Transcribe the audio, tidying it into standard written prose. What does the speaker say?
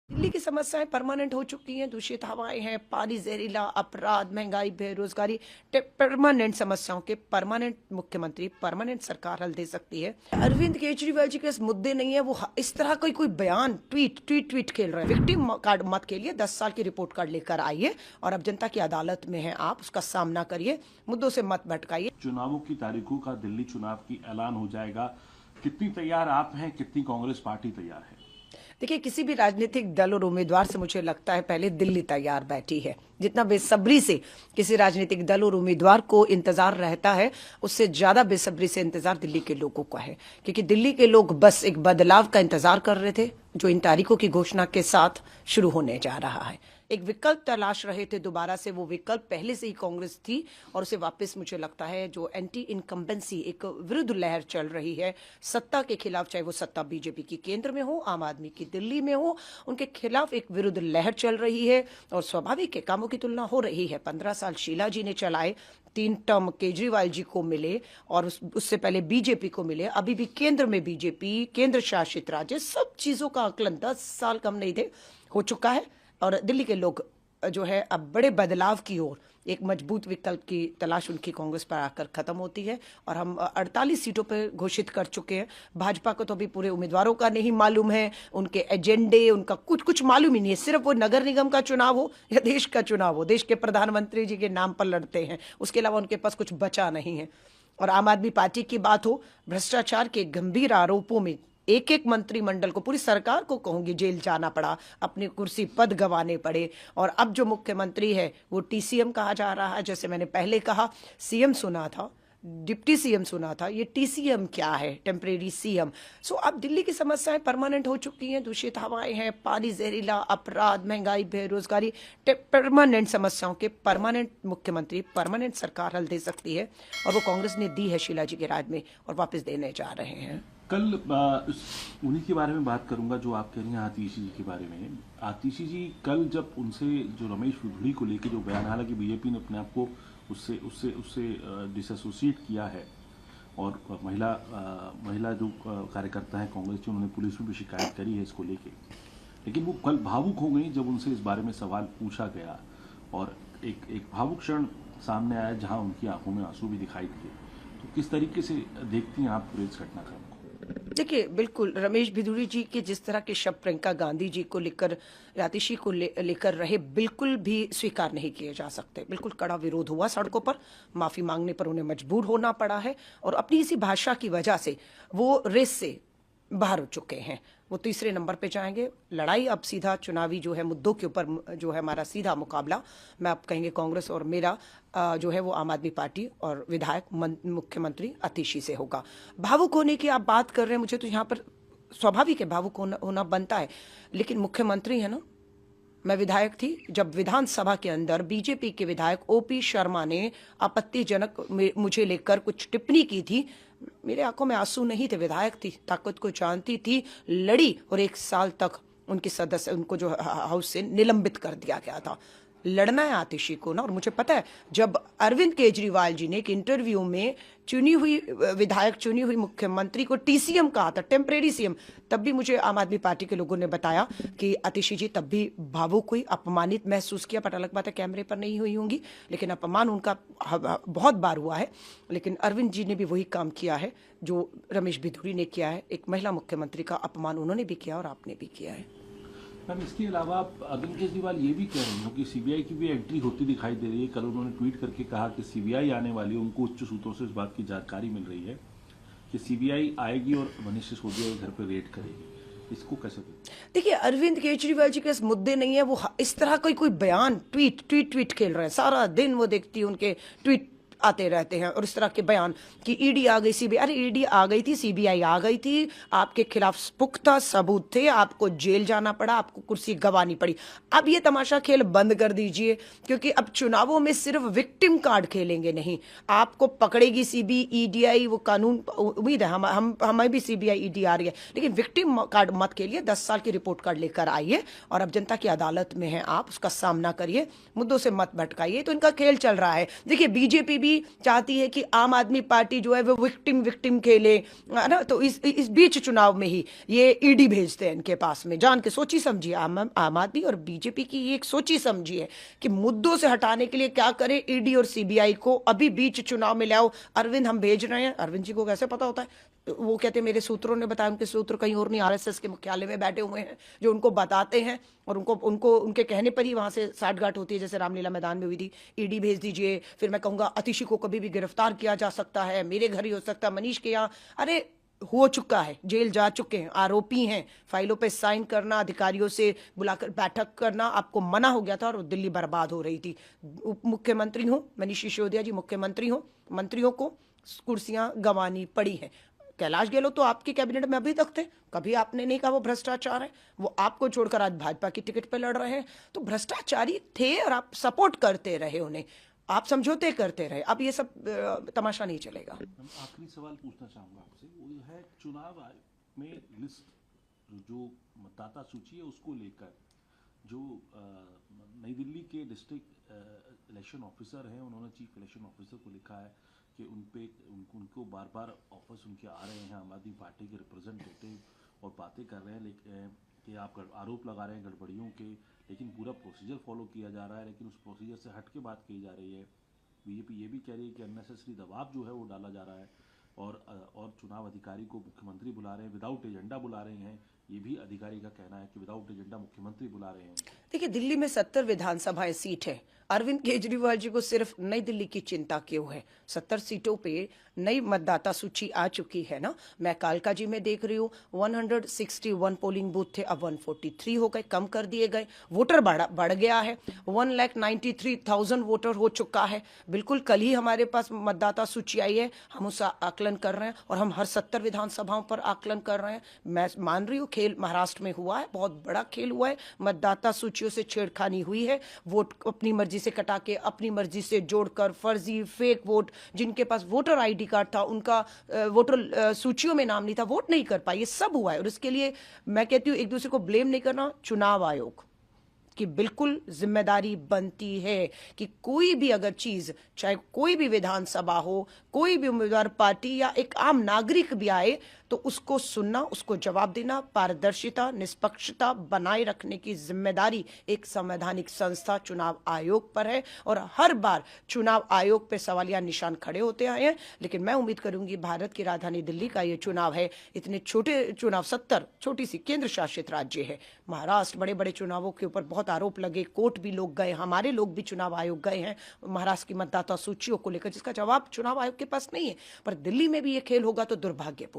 दिल्ली की समस्याएं परमानेंट हो चुकी हैं। दूषित हवाएं हैं, पानी जहरीला, अपराध, महंगाई, बेरोजगारी, परमानेंट समस्याओं के परमानेंट मुख्यमंत्री, परमानेंट सरकार हल दे सकती है। अरविंद केजरीवाल जी के मुद्दे नहीं है, वो इस तरह कोई बयान ट्वीट खेल रहे हैं। विक्टिम कार्ड मत खेलिए, 10 साल की रिपोर्ट कार्ड लेकर आइए और अब जनता की अदालत में है, आप उसका सामना करिए, मुद्दों से मत भटकाइए। चुनावों की तारीखों का दिल्ली चुनाव की ऐलान हो जाएगा। कितनी तैयार आप हैं, कितनी कांग्रेस पार्टी तैयार है? देखिए, किसी भी राजनीतिक दल और उम्मीदवार से मुझे लगता है पहले दिल्ली तैयार बैठी है। जितना बेसब्री से किसी राजनीतिक दल और उम्मीदवार को इंतजार रहता है, उससे ज्यादा बेसब्री से इंतजार दिल्ली के लोगों का है। क्योंकि दिल्ली के लोग बस एक बदलाव का इंतजार कर रहे थे, जो इन तारीखों की घोषणा के साथ शुरू होने जा रहा है। एक विकल्प तलाश रहे थे दोबारा से, वो विकल्प पहले से ही कांग्रेस थी और उसे वापस, मुझे लगता है, जो एंटी इनकम्बेंसी, एक विरुद्ध लहर चल रही है सत्ता के खिलाफ, चाहे वो सत्ता बीजेपी की केंद्र में हो, आम आदमी की दिल्ली में हो, उनके खिलाफ एक विरुद्ध लहर चल रही है। और स्वाभाविक है, कामों की तुलना हो रही है। 15 साल शीला जी ने चलाए, 3 टर्म केजरीवाल जी को मिले और उससे पहले बीजेपी को मिले, अभी भी केंद्र में बीजेपी, केंद्र शासित राज्य, सब चीजों का आकलन 10 साल कम नहीं थे, हो चुका है। और दिल्ली के लोग जो है अब बड़े बदलाव की ओर, एक मजबूत विकल्प की तलाश उनकी कांग्रेस पर आकर खत्म होती है। और हम 48 सीटों पर घोषित कर चुके हैं। भाजपा को तो अभी पूरे उम्मीदवारों का नहीं मालूम है, उनके एजेंडे, उनका कुछ मालूम ही नहीं है। सिर्फ वो नगर निगम का चुनाव हो या देश का चुनाव हो, देश के प्रधानमंत्री जी के नाम पर लड़ते हैं, उसके अलावा उनके पास कुछ बचा नहीं है। और आम आदमी पार्टी की बात हो, भ्रष्टाचार के गंभीर आरोपों में एक एक मंत्रिमंडल को, पूरी सरकार को कहूंगी, जेल जाना पड़ा, अपनी कुर्सी पद गंवाने पड़े। और अब जो मुख्यमंत्री है वो टीसीएम कहा जा रहा है। जैसे मैंने पहले कहा, सीएम सुना था, डिप्टी सीएम सुना था, ये टीसीएम क्या है, टेम्परेरी सीएम। सो अब दिल्ली की समस्याएं परमानेंट हो चुकी हैं। दूषित हवाएं हैं, पानी जहरीला, अपराध, महंगाई, बेरोजगारी, परमानेंट समस्याओं के परमानेंट मुख्यमंत्री, परमानेंट सरकार हल दे सकती है। और वो कांग्रेस ने दी है शीला जी के राज में और वापस देने जा रहे हैं। कल उन्हीं के बारे में बात करूंगा जो आप कह रही हैं, आतिशी जी के बारे में। आतिशी जी, कल जब उनसे जो रमेश बिधूड़ी को लेके जो बयान, हालांकि बीजेपी ने अपने आप को उससे उससे उससे डिसोसिएट किया है और महिला जो कार्यकर्ता हैं कांग्रेस की, उन्होंने पुलिस में भी शिकायत करी है इसको लेके। लेकिन वो कल भावुक हो गई जब उनसे इस बारे में सवाल पूछा गया और एक भावुक क्षण सामने आया जहां उनकी आंखों में आंसू भी दिखाई दिए। तो किस तरीके से देखती हैं आप पूरे इस घटनाक्रम को? देखिए, बिल्कुल रमेश बिधूड़ी जी के जिस तरह के शब्द प्रियंका गांधी जी को लेकर, आतिशी को लेकर रहे, बिल्कुल भी स्वीकार नहीं किए जा सकते। बिल्कुल कड़ा विरोध हुआ सड़कों पर, माफी मांगने पर उन्हें मजबूर होना पड़ा है और अपनी इसी भाषा की वजह से वो रेस से बाहर हो चुके हैं। वो तीसरे नंबर पे जाएंगे। लड़ाई अब सीधा चुनावी जो है मुद्दों के ऊपर जो है हमारा सीधा मुकाबला, मैं अब कहेंगे कांग्रेस और मेरा जो है वो आम आदमी पार्टी और विधायक मुख्यमंत्री आतिशी से होगा। भावुक होने की आप बात कर रहे हैं, मुझे तो यहाँ पर स्वाभाविक है, भावुक होना बनता है। लेकिन मुख्यमंत्री है ना, मैं विधायक थी जब विधानसभा के अंदर बीजेपी के विधायक ओपी शर्मा ने आपत्तिजनक मुझे लेकर कुछ टिप्पणी की थी। मेरे आंखों में आंसू नहीं थे, विधायक थी, ताकत को जानती थी, लड़ी और 1 साल तक उनकी सदस्य, उनको जो हाउस से निलंबित कर दिया गया था। लड़ना है आतिशी को ना। और मुझे पता है, जब अरविंद केजरीवाल जी ने एक इंटरव्यू में चुनी हुई विधायक, चुनी हुई मुख्यमंत्री को टीसीएम कहा था, टेम्परेरी सीएम, तब भी मुझे आम आदमी पार्टी के लोगों ने बताया कि आतिशी जी तब भी भावुक हुई, अपमानित महसूस किया। पता अलग बात है कैमरे पर नहीं हुई होंगी, लेकिन अपमान उनका बहुत बार हुआ है। लेकिन अरविंद जी ने भी वही काम किया है जो रमेश बिधूड़ी ने किया है। एक महिला मुख्यमंत्री का अपमान उन्होंने भी किया और आपने भी किया है। मैम, इसके अलावा अरविंद केजरीवाल ये भी कह रही हो कि सीबीआई की भी एंट्री होती दिखाई दे रही है। कल उन्होंने ट्वीट करके कहा कि सीबीआई आने वाली है, उनको उच्च सूत्रों से इस बात की जानकारी मिल रही है कि सीबीआई आएगी और मनीष सिसोदिया के घर पर रेड करेगी। इसको कैसे देखिए, अरविंद केजरीवाल जी के मुद्दे नहीं है, वो इस तरह कोई बयान ट्वीट खेल रहे हैं। सारा दिन वो देखती है उनके ट्वीट आते रहते हैं और इस तरह के बयान कि ईडी आ गई, सीबीआई। अरे ईडी आ गई थी, सीबीआई आ गई थी, आपके खिलाफ पुख्ता सबूत थे, आपको जेल जाना पड़ा, आपको कुर्सी गंवानी पड़ी। अब ये तमाशा खेल बंद कर दीजिए, क्योंकि अब चुनावों में सिर्फ विक्टिम कार्ड खेलेंगे नहीं। आपको पकड़ेगी सीबीआई, ईडीआई, वो कानून, उम्मीद है हमें भी सीबीआई ईडी आ रही है, लेकिन विक्टिम कार्ड मत खेलिए। 10 साल की रिपोर्ट कार्ड लेकर आइए और अब जनता की अदालत में है, आप उसका सामना करिए, मुद्दों से मत भटकाइए। तो इनका खेल चल रहा है। देखिए, बीजेपी भी बीजेपी चाहती है कि आम आदमी पार्टी जो है वो विक्टिम खेले, है ना। तो इस बीच चुनाव में ही ये ईडी भेजते हैं इनके पास में, जान के सोची समझी। आम आदमी और बीजेपी की ये एक सोची समझी है कि मुद्दों से हटाने के लिए क्या करे, ईडी और सीबीआई को अभी बीच चुनाव में ले आओ। अरविंद हम भेज रहे हैं, अरविंद जी को कैसे पता होता है? वो कहते हैं मेरे सूत्रों ने बताया, उनके सूत्र कहीं और नहीं, आरएसएस के मुख्यालय में बैठे हुए हैं जो उनको बताते हैं, और उनको उनके कहने पर ही वहां से साठगांठ होती है। जैसे रामलीला मैदान में हुई थी, ईडी भेज दीजिए, फिर मैं कहूंगा अतिशी को कभी भी गिरफ्तार किया जा सकता है, मेरे घर ही हो सकता है, मनीष के यहाँ। अरे हो चुका है, जेल जा चुके हैं, आरोपी हैं। फाइलों पे साइन करना, अधिकारियों से बुलाकर बैठक करना आपको मना हो गया था, और दिल्ली बर्बाद हो रही थी। उप मुख्यमंत्री हो मनीष सिसोदिया जी, मुख्यमंत्री हो, मंत्रियों को कुर्सियां गंवानी पड़ी है। कैलाश गहलोत तो आपके कैबिनेट में अभी तक थे, कभी आपने नहीं कहा वो भ्रष्टाचार है। वो आपको छोड़कर आज भाजपा की टिकट पे लड़ रहे हैं, तो भ्रष्टाचारी थे और आप सपोर्ट करते रहे उन्हें, आप समझौते करते रहे। अब ये सब तमाशा नहीं चलेगा। आखिरी सवाल पूछना चाहूंगा आपसे, वो ये है चुनाव आयोग में लिस्ट जो मतदाता सूची है उसको लेकर जो नई दिल्ली के डिस्ट्रिक्ट इलेक्शन ऑफिसर हैं, उन्होंने चीफ इलेक्शन ऑफिसर को लिखा है कि उनको बार बार ऑफर्स उनके आ रहे हैं, आम आदमी पार्टी के रिप्रेजेंटेटिव, और बातें कर रहे हैं लेकिन कि आप आरोप लगा रहे हैं गड़बड़ियों के, लेकिन पूरा प्रोसीजर फॉलो किया जा रहा है, लेकिन उस प्रोसीजर से हट के बात की जा रही है। बीजेपी ये भी कह रही है कि अननेसेसरी दबाव जो है वो डाला जा रहा है, और चुनाव अधिकारी को मुख्यमंत्री बुला रहे हैं, विदाउट एजेंडा बुला रहे हैं। ये भी अधिकारी का कहना है कि विदाउट एजेंडा मुख्यमंत्री बुला रहे हैं। देखिए, दिल्ली में 70 विधानसभाएं सीट है। अरविंद केजरीवाल जी को सिर्फ नई दिल्ली की चिंता क्यों है? 70 सीटों पे नई मतदाता सूची आ चुकी है ना। मैं कालका जी में देख रही हूँ 161 पोलिंग बूथ थे, अब 143 हो गए, कम कर दिए गए। वोटर बढ़ गया है, 1,93,000 वोटर हो चुका है। बिल्कुल कल ही हमारे पास मतदाता सूची आई है, हम उसका आकलन कर रहे हैं, और हम हर 70 विधानसभाओं पर आकलन कर रहे हैं। मैं मान रही हूँ खेल महाराष्ट्र में हुआ है, बहुत बड़ा खेल हुआ है, मतदाता सूचियों से छेड़खानी हुई है, वोट अपनी मर्जी से कटा के अपनी मर्जी से जोड़कर, फर्जी फेक वोट, जिनके पास वोटर आईडी कार्ड था उनका वोटर सूचियों में नाम नहीं था, वोट नहीं कर पाए, ये सब हुआ है। और इसके लिए मैं कहती हूँ एक दूसरे को ब्लेम नहीं करना, चुनाव आयोग की बिल्कुल जिम्मेदारी बनती है कि कोई भी अगर चीज, चाहे कोई भी विधानसभा हो, कोई भी उम्मीदवार पार्टी या एक आम नागरिक भी आए, तो उसको सुनना, उसको जवाब देना, पारदर्शिता, निष्पक्षता बनाए रखने की जिम्मेदारी एक संवैधानिक संस्था चुनाव आयोग पर है। और हर बार चुनाव आयोग पर सवालिया निशान खड़े होते आए हैं, लेकिन मैं उम्मीद करूंगी भारत की राजधानी दिल्ली का ये चुनाव है, इतने छोटे चुनाव, 70 छोटी सी केंद्र शासित राज्य है, महाराष्ट्र, बड़े बड़े चुनावों के ऊपर बहुत आरोप लगे, कोर्ट भी लोग गए, हमारे लोग भी चुनाव आयोग गए हैं महाराष्ट्र की मतदाता सूचियों को लेकर, जिसका जवाब चुनाव आयोग के पास नहीं है। पर दिल्ली में भी ये खेल होगा तो दुर्भाग्यपूर्ण।